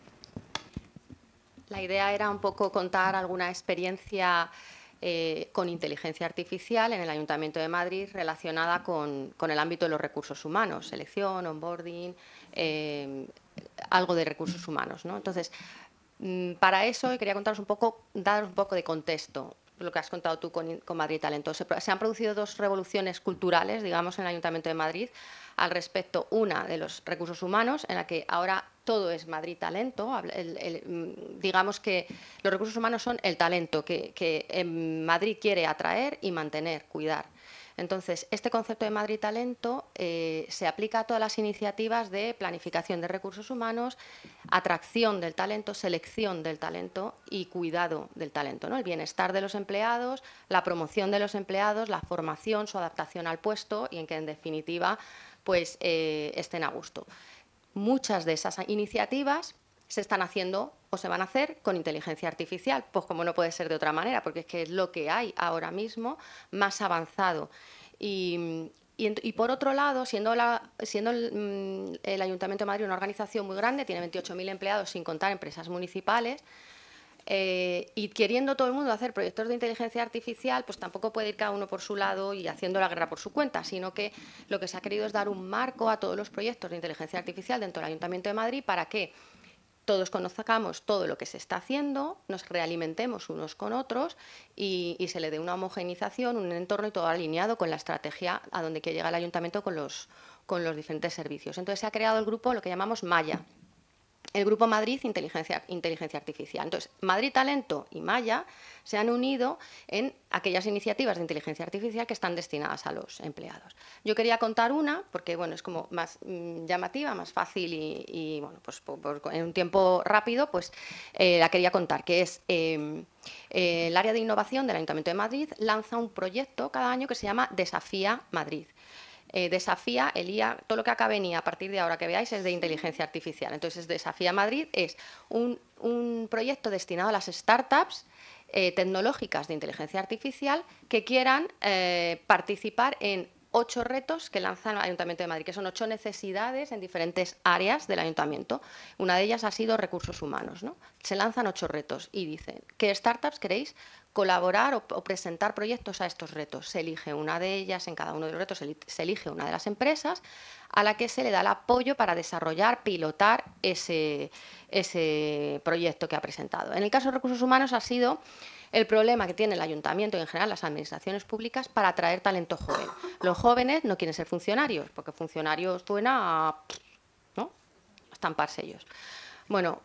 La idea era un poco contar alguna experiencia con inteligencia artificial en el Ayuntamiento de Madrid relacionada con el ámbito de los recursos humanos, selección, onboarding, algo de recursos humanos, ¿no? Entonces, para eso quería contaros daros un poco de contexto, lo que has contado tú con Madrid Talento. Se han producido dos revoluciones culturales, digamos, en el Ayuntamiento de Madrid al respecto. Una de los recursos humanos, en la que ahora todo es Madrid Talento. Digamos que los recursos humanos son el talento que Madrid quiere atraer y mantener, cuidar. Entonces, este concepto de Madrid Talento se aplica a todas las iniciativas de planificación de recursos humanos, atracción del talento, selección del talento y cuidado del talento, ¿no? El bienestar de los empleados, la promoción de los empleados, la formación, su adaptación al puesto y en que, en definitiva, pues estén a gusto. Muchas de esas iniciativas se están haciendo o se van a hacer con inteligencia artificial, pues como no puede ser de otra manera, porque es que es lo que hay ahora mismo más avanzado. Y por otro lado, siendo el Ayuntamiento de Madrid una organización muy grande, tiene 28.000 empleados sin contar empresas municipales, y queriendo todo el mundo hacer proyectos de inteligencia artificial, pues tampoco puede ir cada uno por su lado y haciendo la guerra por su cuenta, sino que lo que se ha querido es dar un marco a todos los proyectos de inteligencia artificial dentro del Ayuntamiento de Madrid para que todos conozcamos todo lo que se está haciendo, nos realimentemos unos con otros y se le dé una homogeneización, un entorno y todo alineado con la estrategia a donde quiere llegar el Ayuntamiento con los diferentes servicios. Entonces se ha creado el grupo, lo que llamamos Maya, el Grupo Madrid Inteligencia Artificial. Entonces, Madrid Talento y Maya se han unido en aquellas iniciativas de inteligencia artificial que están destinadas a los empleados. Yo quería contar una, porque bueno, es como más llamativa, más fácil y bueno, pues en un tiempo rápido, pues la quería contar, que es el área de innovación del Ayuntamiento de Madrid lanza un proyecto cada año que se llama Desafía Madrid. Desafía, el IA, todo lo que acabe en IA a partir de ahora que veáis es de inteligencia artificial. Entonces, Desafía Madrid es un proyecto destinado a las startups tecnológicas de inteligencia artificial que quieran participar en 8 retos que lanza el Ayuntamiento de Madrid, que son 8 necesidades en diferentes áreas del Ayuntamiento. Una de ellas ha sido recursos humanos, ¿no? Se lanzan 8 retos y dicen, ¿qué startups queréis colaborar o presentar proyectos a estos retos? Se elige una de ellas, en cada uno de los retos se elige una de las empresas a la que se le da el apoyo para desarrollar, pilotar ese proyecto que ha presentado. En el caso de recursos humanos ha sido el problema que tiene el ayuntamiento y en general las administraciones públicas para atraer talento joven. Los jóvenes no quieren ser funcionarios, porque funcionarios suena a, ¿no?, a estamparse ellos. Bueno,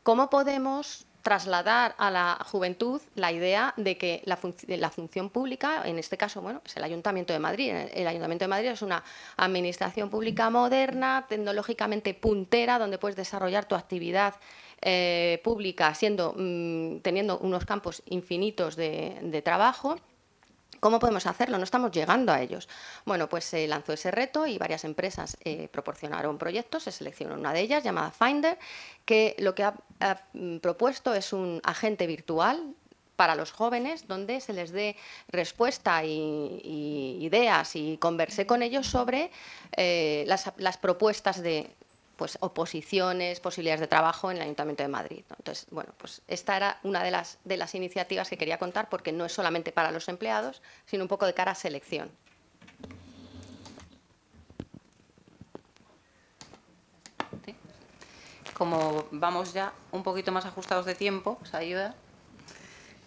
¿cómo podemos trasladar a la juventud la idea de que la función pública, en este caso, bueno, es el Ayuntamiento de Madrid. El Ayuntamiento de Madrid es una administración pública moderna, tecnológicamente puntera, donde puedes desarrollar tu actividad pública teniendo unos campos infinitos de trabajo. ¿Cómo podemos hacerlo? No estamos llegando a ellos. Bueno, pues se lanzó ese reto y varias empresas proporcionaron proyectos. Se seleccionó una de ellas, llamada Finder, que lo que ha propuesto es un agente virtual para los jóvenes, donde se les dé respuesta y ideas, y conversé con ellos sobre las propuestas de oposiciones, posibilidades de trabajo en el Ayuntamiento de Madrid, ¿no? Entonces, bueno, pues esta era una de las iniciativas que quería contar, porque no es solamente para los empleados, sino un poco de cara a selección. ¿Sí? Como vamos ya un poquito más ajustados de tiempo, os ayuda.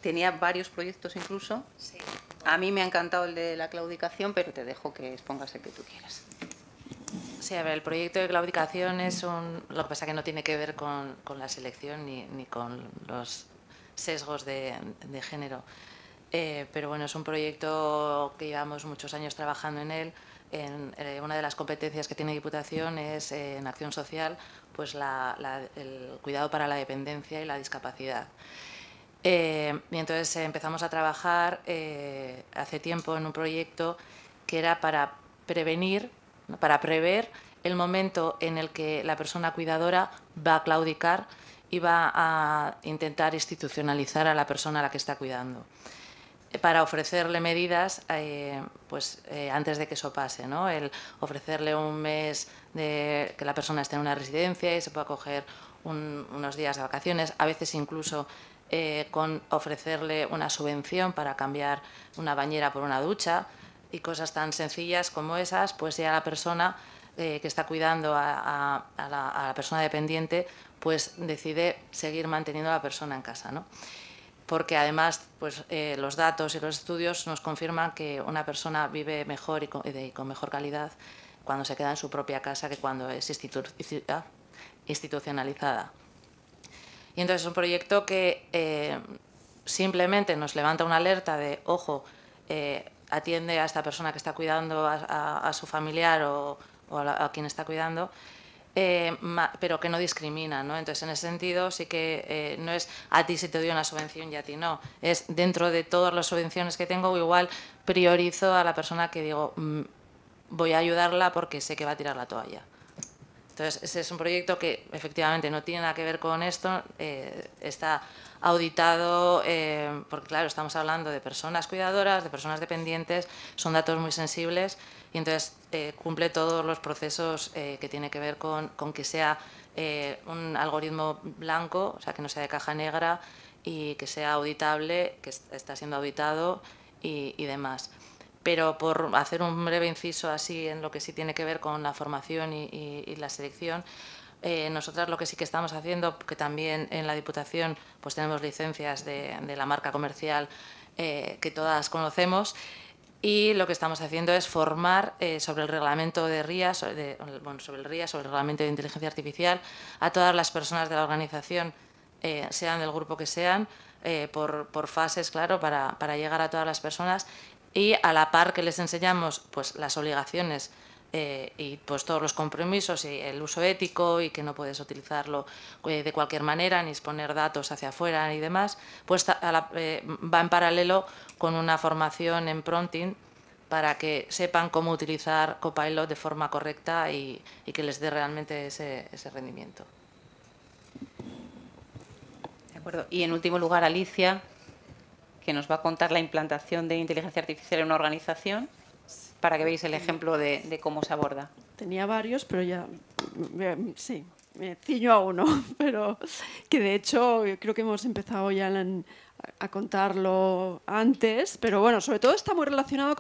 Tenía varios proyectos incluso. Sí. A mí me ha encantado el de la claudicación, pero te dejo que expongas el que tú quieras. Sí, a ver, el proyecto de claudicación es lo que pasa que no tiene que ver con la selección ni con los sesgos de género. Pero bueno, es un proyecto que llevamos muchos años trabajando en él. Una de las competencias que tiene Diputación es en acción social, pues el cuidado para la dependencia y la discapacidad. Y entonces empezamos a trabajar hace tiempo en un proyecto que era para prever el momento en el que la persona cuidadora va a claudicar y va a intentar institucionalizar a la persona a la que está cuidando, para ofrecerle medidas antes de que eso pase, ¿no? El ofrecerle un mes de que la persona esté en una residencia y se pueda coger unos días de vacaciones, a veces incluso con ofrecerle una subvención para cambiar una bañera por una ducha, y cosas tan sencillas como esas, pues ya la persona que está cuidando a la persona dependiente, pues decide seguir manteniendo a la persona en casa, ¿no? Porque además pues, los datos y los estudios nos confirman que una persona vive mejor y con mejor calidad cuando se queda en su propia casa que cuando es institucionalizada. Y entonces es un proyecto que simplemente nos levanta una alerta de, ojo, atiende a esta persona que está cuidando a su familiar o a quien está cuidando, pero que no discrimina, ¿no? Entonces, en ese sentido, sí que no es a ti se te dio una subvención y a ti no. Es dentro de todas las subvenciones que tengo, igual priorizo a la persona que digo, voy a ayudarla porque sé que va a tirar la toalla. Entonces, ese es un proyecto que efectivamente no tiene nada que ver con esto, está auditado, porque claro, estamos hablando de personas cuidadoras, de personas dependientes, son datos muy sensibles y entonces cumple todos los procesos que tiene que ver con que sea un algoritmo blanco, o sea, que no sea de caja negra y que sea auditable, que está siendo auditado y demás. Pero por hacer un breve inciso así en lo que sí tiene que ver con la formación y la selección, nosotras lo que sí que estamos haciendo, que también en la Diputación pues tenemos licencias de la marca comercial que todas conocemos, y lo que estamos haciendo es formar sobre el reglamento de RIA, sobre el reglamento de inteligencia artificial, a todas las personas de la organización, sean del grupo que sean, por fases, claro, para llegar a todas las personas. Y a la par que les enseñamos pues, las obligaciones y pues, todos los compromisos y el uso ético y que no puedes utilizarlo de cualquier manera ni exponer datos hacia afuera y demás, pues va en paralelo con una formación en prompting para que sepan cómo utilizar Copilot de forma correcta y que les dé realmente ese rendimiento. De acuerdo. Y en último lugar, Alicia, que nos va a contar la implantación de inteligencia artificial en una organización, para que veáis el ejemplo de cómo se aborda. Tenía varios, pero ya sí, me ciño a uno, pero que de hecho creo que hemos empezado ya a contarlo antes, pero bueno, sobre todo está muy relacionado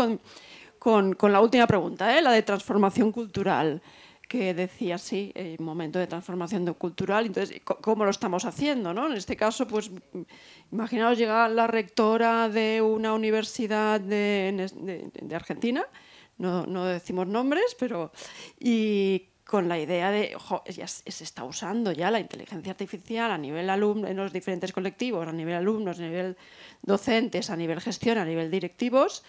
con la última pregunta, la de transformación cultural, que decía, sí, momento de transformación cultural, entonces, ¿cómo lo estamos haciendo, ¿no? En este caso, pues, imaginaos llegar la rectora de una universidad de Argentina, no decimos nombres, pero y con la idea de, ojo, ya se está usando ya la inteligencia artificial a nivel alumno, en los diferentes colectivos, a nivel alumnos, a nivel docentes, a nivel gestión, a nivel directivos.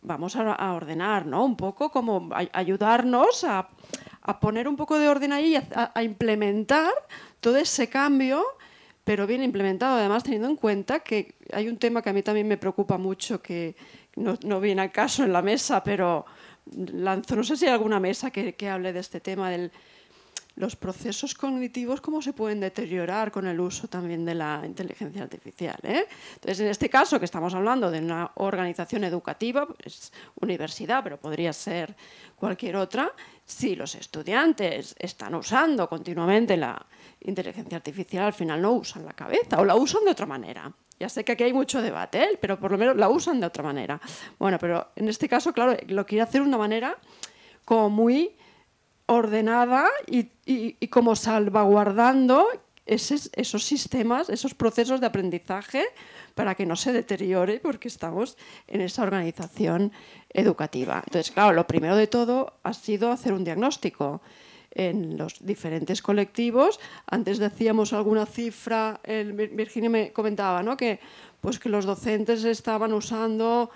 Vamos a ordenar, ¿no? Un poco como ayudarnos a poner un poco de orden ahí, a implementar todo ese cambio, pero bien implementado, además teniendo en cuenta que hay un tema que a mí también me preocupa mucho, que no viene al caso en la mesa, pero lanzo, no sé si hay alguna mesa que hable de este tema, de los procesos cognitivos, cómo se pueden deteriorar con el uso también de la inteligencia artificial, ¿eh? Entonces, en este caso, que estamos hablando de una organización educativa, es universidad, pero podría ser cualquier otra, si los estudiantes están usando continuamente la inteligencia artificial, al final no usan la cabeza o la usan de otra manera. Ya sé que aquí hay mucho debate, ¿eh? Pero por lo menos la usan de otra manera. Bueno, pero en este caso, claro, lo quiere hacer de una manera como muy ordenada y como salvaguardando esos sistemas, esos procesos de aprendizaje para que no se deteriore porque estamos en esa organización educativa. Entonces, claro, lo primero de todo ha sido hacer un diagnóstico en los diferentes colectivos. Antes decíamos alguna cifra, Virginia me comentaba, ¿no? que los docentes estaban usando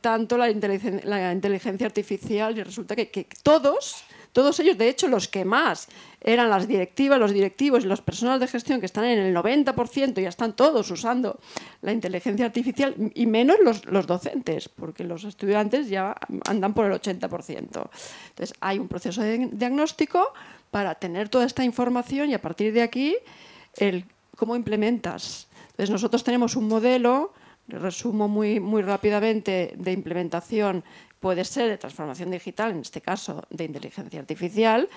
tanto la inteligencia artificial, y resulta que todos ellos, de hecho, los que más eran las directivas, los directivos y las personas de gestión, que están en el 90%, ya están todos usando la inteligencia artificial, y menos los docentes, porque los estudiantes ya andan por el 80%. Entonces, hay un proceso de diagnóstico para tener toda esta información y a partir de aquí, cómo implementas. Entonces, nosotros tenemos un modelo, resumo muy rápidamente, de implementación. Puede ser de transformación digital, en este caso de inteligencia artificial,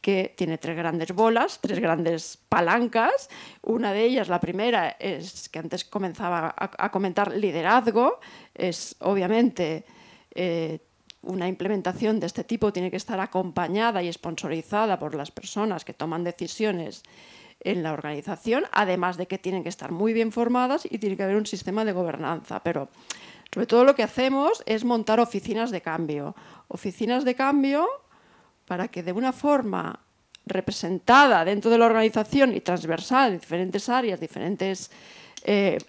que tiene 3 grandes bolas, 3 grandes palancas. Una de ellas, la primera, es que antes comenzaba a comentar, liderazgo. Es obviamente una implementación de este tipo, tiene que estar acompañada y sponsorizada por las personas que toman decisiones en la organización, además de que tienen que estar muy bien formadas y tiene que haber un sistema de gobernanza. Pero sobre todo lo que hacemos es montar oficinas de cambio. Oficinas de cambio para que de una forma representada dentro de la organización y transversal en diferentes áreas,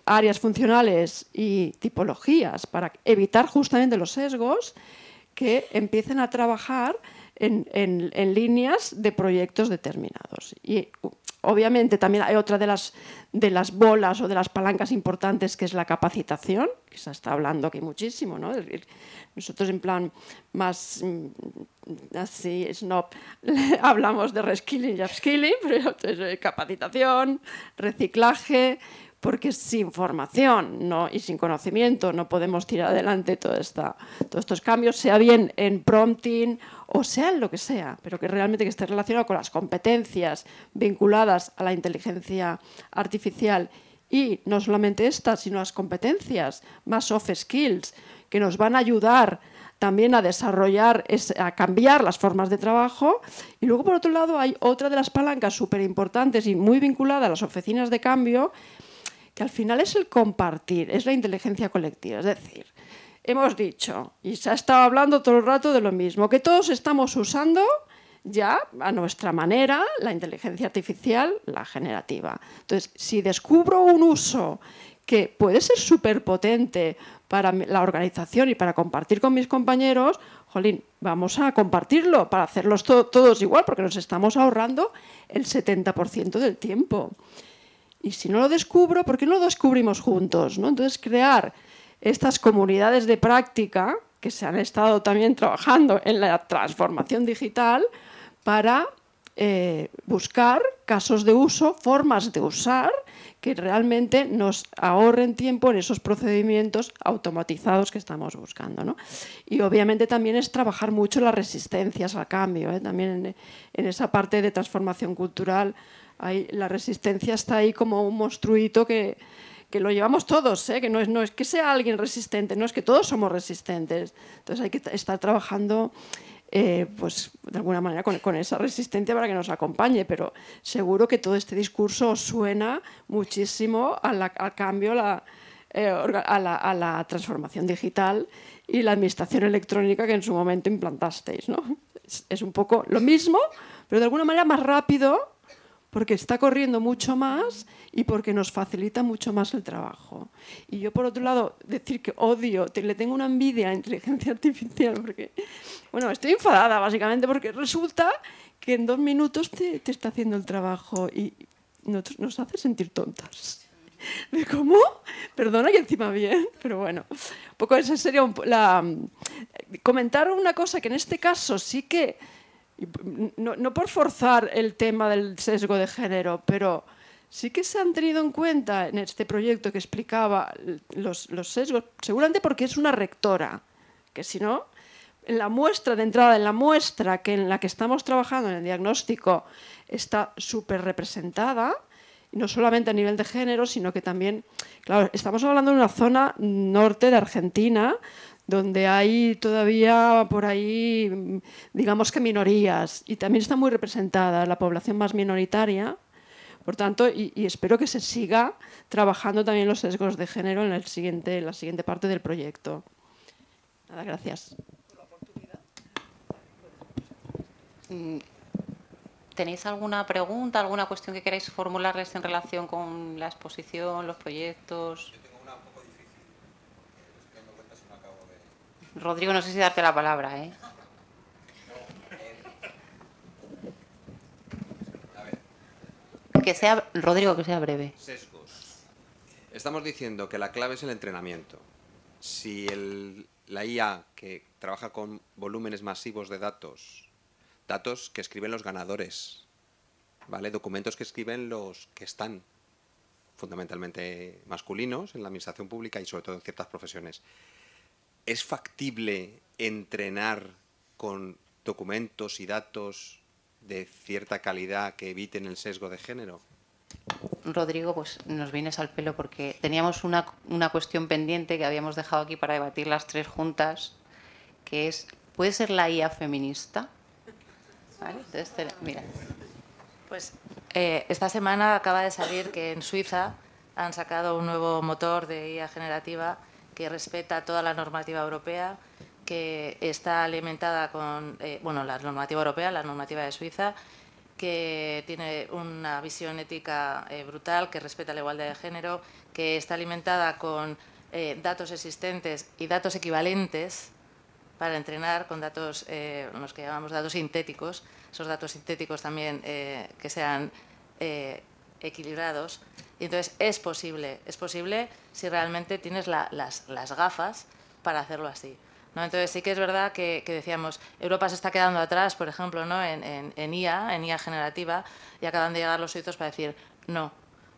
áreas funcionales y tipologías, para evitar justamente los sesgos, que empiecen a trabajar en líneas de proyectos determinados. Y obviamente también hay otra de las bolas o de las palancas importantes, que es la capacitación, que se está hablando aquí muchísimo, ¿no? Nosotros en plan más así, snob, hablamos de reskilling y upskilling, pero capacitación, reciclaje, porque sin formación y sin conocimiento no podemos tirar adelante todos estos cambios, sea bien en prompting o sea en lo que sea, pero que realmente que esté relacionado con las competencias vinculadas a la inteligencia artificial, y no solamente estas, sino las competencias más soft skills que nos van a ayudar también a desarrollar, a cambiar las formas de trabajo. Y luego, por otro lado, hay otra de las palancas súper importantes y muy vinculada a las oficinas de cambio, que al final es el compartir, es la inteligencia colectiva. Es decir, hemos dicho, y se ha estado hablando todo el rato de lo mismo, que todos estamos usando ya a nuestra manera la inteligencia artificial, la generativa. Entonces, si descubro un uso que puede ser súper potente para la organización y para compartir con mis compañeros, jolín, vamos a compartirlo para hacerlos todos igual, porque nos estamos ahorrando el 70% del tiempo. Y si no lo descubro, ¿por qué no lo descubrimos juntos, ¿no? Entonces, crear estas comunidades de práctica que se han estado también trabajando en la transformación digital para buscar casos de uso, formas de usar que realmente nos ahorren tiempo en esos procedimientos automatizados que estamos buscando, ¿no? Y obviamente también es trabajar mucho las resistencias al cambio, ¿eh? También en esa parte de transformación cultural la resistencia está ahí como un monstruito que lo llevamos todos, ¿eh? Que no es que sea alguien resistente, no es que todos somos resistentes. Entonces hay que estar trabajando pues de alguna manera con esa resistencia para que nos acompañe, pero seguro que todo este discurso os suena muchísimo al cambio, a la transformación digital y la administración electrónica que en su momento implantasteis, ¿no? es un poco lo mismo, pero de alguna manera más rápido, porque está corriendo mucho más y porque nos facilita mucho más el trabajo. Y yo, por otro lado, decir que odio, le tengo una envidia a la inteligencia artificial, porque, bueno, estoy enfadada básicamente porque resulta que en 2 minutos te está haciendo el trabajo y nos hace sentir tontas. ¿Cómo? Perdona, que encima bien, pero bueno. Un poco esa sería comentar una cosa que en este caso sí que, no por forzar el tema del sesgo de género, pero sí que se han tenido en cuenta en este proyecto que explicaba los sesgos, seguramente porque es una rectora, que si no, en la muestra de entrada, en la muestra en la que estamos trabajando en el diagnóstico, está súper representada, y no solamente a nivel de género, sino que también, claro, estamos hablando de una zona norte de Argentina, donde hay todavía por ahí, digamos que minorías, y también está muy representada la población más minoritaria. Por tanto, y espero que se siga trabajando también los sesgos de género en la siguiente parte del proyecto. Nada, gracias. ¿Tenéis alguna pregunta, alguna cuestión que queráis formularles en relación con la exposición, los proyectos? Yo tengo una un poco difícil, porque estoy dando cuenta si no acabo de... Rodrigo, no sé si darte la palabra, ¿eh? A ver, Rodrigo, que sea breve. sesgos. Estamos diciendo que la clave es el entrenamiento. Si la IA que trabaja con volúmenes masivos de datos que escriben los ganadores, ¿vale? Documentos que escriben los que están fundamentalmente masculinos en la administración pública y sobre todo en ciertas profesiones. ¿Es factible entrenar con documentos y datos de cierta calidad que eviten el sesgo de género? Rodrigo, pues nos vienes al pelo porque teníamos una cuestión pendiente que habíamos dejado aquí para debatir las tres juntas, que es, ¿puede ser la IA feminista? ¿Vale? Entonces, mira. Pues esta semana acaba de salir que en Suiza han sacado un nuevo motor de IA generativa que respeta toda la normativa europea, que está alimentada con la normativa europea, la normativa de Suiza, que tiene una visión ética brutal, que respeta la igualdad de género, que está alimentada con datos existentes y datos equivalentes para entrenar con datos, los que llamamos datos sintéticos, esos datos sintéticos también que sean equilibrados. Y entonces es posible si realmente tienes las gafas para hacerlo así, ¿no? Entonces sí que es verdad que decíamos, Europa se está quedando atrás, por ejemplo, ¿no? en IA generativa, y acaban de llegar los suizos para decir, no,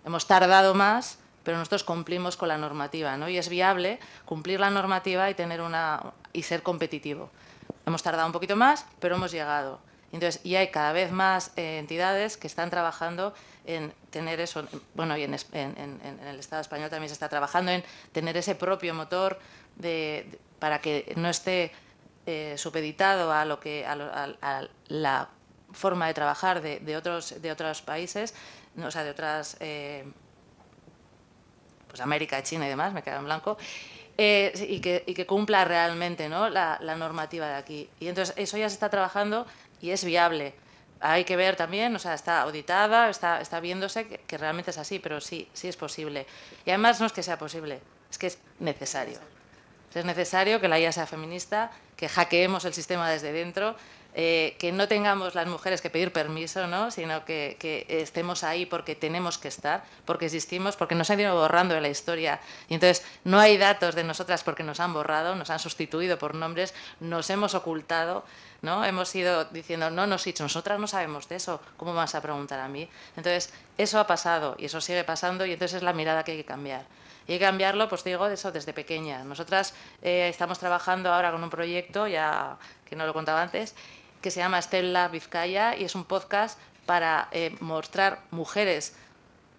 hemos tardado más, pero nosotros cumplimos con la normativa, ¿no? Y es viable cumplir la normativa y ser competitivo. Hemos tardado un poquito más, pero hemos llegado. Entonces, y hay cada vez más entidades que están trabajando en tener eso, bueno, y en el Estado español también se está trabajando en tener ese propio motor para que no esté supeditado a la forma de trabajar de otros países, o sea, de otras... pues América, China y demás, me quedo en blanco, y que cumpla realmente, ¿no? la normativa de aquí. Y entonces eso ya se está trabajando y es viable. Hay que ver también, o sea, está auditada, está viéndose que realmente es así, pero sí es posible. Y además no es que sea posible, es que es necesario. Es necesario que la IA sea feminista, que hackeemos el sistema desde dentro, que no tengamos las mujeres que pedir permiso, ¿no? Sino que estemos ahí porque tenemos que estar, porque existimos, porque nos han ido borrando de la historia. Y entonces no hay datos de nosotras porque nos han borrado, nos han sustituido por nombres, nos hemos ocultado, ¿no? Hemos ido diciendo, no, nosotras no sabemos de eso, ¿cómo me vas a preguntar a mí? Entonces, eso ha pasado y eso sigue pasando y entonces es la mirada que hay que cambiar. Y hay que cambiarlo, pues digo, eso desde pequeña. Nosotras estamos trabajando ahora con un proyecto, ya que no lo contaba antes, que se llama Stella Vizcaya y es un podcast para mostrar mujeres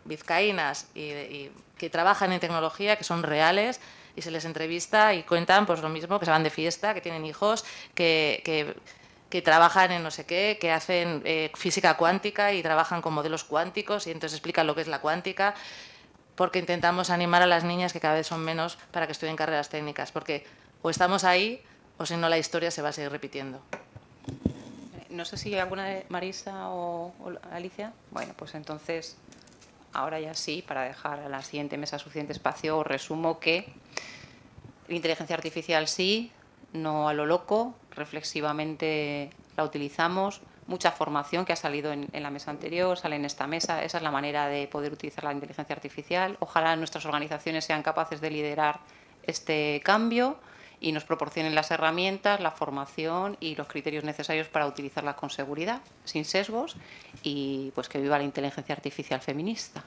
vizcaínas y que trabajan en tecnología, que son reales, y se les entrevista y cuentan pues lo mismo, que se van de fiesta, que tienen hijos, que trabajan en no sé qué, que hacen física cuántica y trabajan con modelos cuánticos y entonces explican lo que es la cuántica, porque intentamos animar a las niñas, que cada vez son menos, para que estudien carreras técnicas, porque o estamos ahí o si no la historia se va a seguir repitiendo. No sé si alguna de Marisa o Alicia. Bueno, pues entonces, ahora ya sí, para dejar a la siguiente mesa suficiente espacio, os resumo que la inteligencia artificial sí, no a lo loco, reflexivamente la utilizamos. Mucha formación que ha salido en la mesa anterior, sale en esta mesa. Esa es la manera de poder utilizar la inteligencia artificial. Ojalá nuestras organizaciones sean capaces de liderar este cambio y nos proporcionen las herramientas, la formación y los criterios necesarios para utilizarla con seguridad, sin sesgos, y pues que viva la inteligencia artificial feminista.